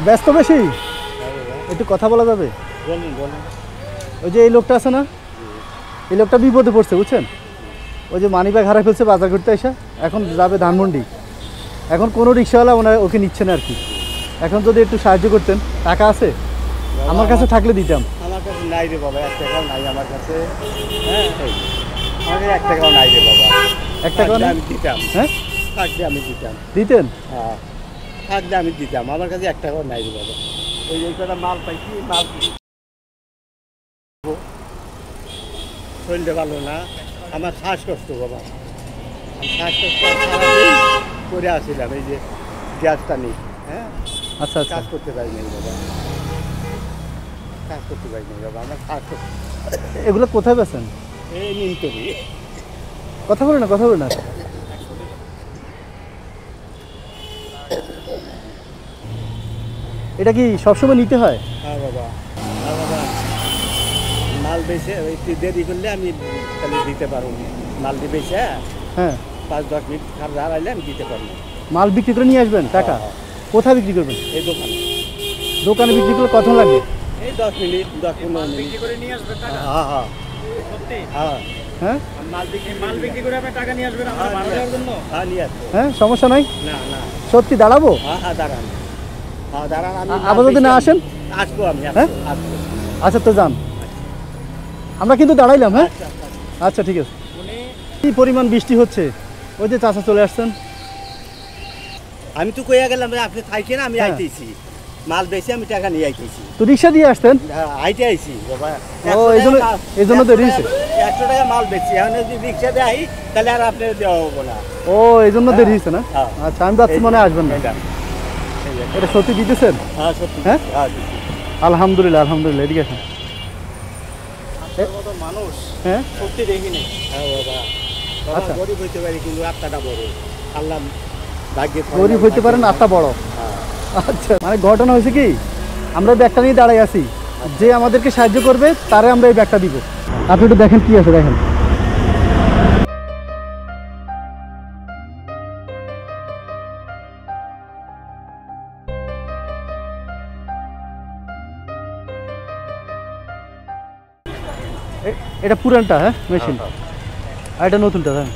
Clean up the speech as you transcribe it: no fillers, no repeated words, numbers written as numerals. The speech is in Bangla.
ব্যস্ত বেশি, একটু কথা বলা যাবে? ওই যে এই লোকটা আছে না, এই লোকটা বিপদে পড়ছে বুঝছেন। ওই যে মানি ব্যাগ হারা ফেলছে বাজার করতে এসে, এখন যাবে ধানমন্ডি। এখন কোনো রিক্সাওয়ালা ওকে নিচ্ছে না আর কি। এখন যদি একটু সাহায্য করতেন। টাকা আছে? আমার কাছে থাকলে দিতাম। আমার কাছে নাই রে বাবা, 1 টাকাও নাই আমার কাছে। হ্যাঁ, আমাদের 1 টাকাও নাই রে বাবা। 1 টাকা আমি দিতাম। হ্যাঁ, থাকলে আমি দিতাম। দিতেন? হ্যাঁ, থাকলে আমি দিতাম। আমার কাছে 1 টাকাও নাই রে বাবা। ওই এই কটা মাল পাইছি, মাল শরীরটা ভালো না, আমার শ্বাসকষ্ট বাবা। আমি শ্বাসকষ্ট করে আসছিলাম, এই যে গ্যাসটা নেই। হ্যাঁ, আচ্ছা আচ্ছা, কাজ করতে পারি নাই বাবা, কাজ করতে পারি নাই বাবা, আমার শ্বাসকষ্ট। এগুলো কোথায় বেছেন? এই নিমতলি। কথা বলে না, কথা বলে না। এটা কি সবসময় নিতে হয়? হ্যাঁ বাবা, হ্যাঁ বাবা, মাল বেচে একটু দেরি করলে আমি তাহলে দিতে পারবো। মালটি বেচে হ্যাঁ, 5-10 মিনিট খারাপ হারাইলে আমি দিতে পারবো। মাল বিক্রি করে নিয়ে আসবেন টাকা? কোথায় বিক্রি করবেন? এই দোকানে। দোকানে বিক্রি করলে কত লাগবে? এই 10 মিনিট, 10-15 মিনিট বিক্রি করে নিয়ে আসবেন টাকা। হ্যাঁ হ্যাঁ সত্যি। হ্যাঁ হ্যাঁ, মাল বিক্রি করে আপনি টাকা নিয়ে আসবেন আমার ভাড়া দেওয়ার জন্য। হ্যাঁ, নিয়ে আসবো। হ্যাঁ, সমস্যা নাই। না না, সত্যি দাঁড়াবো? হ্যাঁ হ্যাঁ, দাঁড়ান। হ্যাঁ দাঁড়ান, আমি আবার যদি না আসেন? আসবো আমি, হ্যাঁ? আসবো। আচ্ছা তো যান, আমরা কিন্তু দাঁড়াইলাম। হ্যাঁ আচ্ছা ঠিক আছে। কি পরিমাণ বৃষ্টি হচ্ছে, ওই যে চাচা চলে আসছেন। আমি তো কইয়া গেলাম যে আপনি থাকেন, আমি হ্যাঁ। আইতেছি। মাল বেশি আমি টাকা নিয়ে আইতেছি। তো রিক্সা দিয়ে আসতেন? আইতে আইছি বাবা। ও, এই জন্য দেরি হয়েছে। 100 টাকা মাল বেশি, এখন যদি রিক্সা দেয় তাহলে আর আপনার দেওয়া হবো না। ও, এই জন্য দেরি হয়েছে না? হ্যাঁ। আচ্ছা, আমি ভাবছি মনে হয় আসবেন না। এটা সত্যি দিতেছেন? হ্যাঁ সত্যি। হ্যাঁ? হ্যাঁ, আলহামদুলিল্লাহ আলহামদুলিল্লাহ, এদিকে আসেন। মানুষ হ্যাঁ সত্যি দেখিনি। হ্যাঁ বাবা, আচ্ছা। গরিব হইতে পারি কিন্তু আত্মাটা বড়। আল্লাহ ভাগ্যে গরিব হইতে পারেন, আত্মা বড়। আচ্ছা, মানে ঘটনা হয়েছে কি, আমরা ব্যাগটা নিয়ে দাঁড়াই আছি, যে আমাদেরকে সাহায্য করবে তারে আমরা এই ব্যাগটা দিব। আপনি একটু দেখেন কি আছে, দেখেন। এটা পুরানটা, হ্যাঁ মেশিন, আর এটা নতুনটা। হ্যাঁ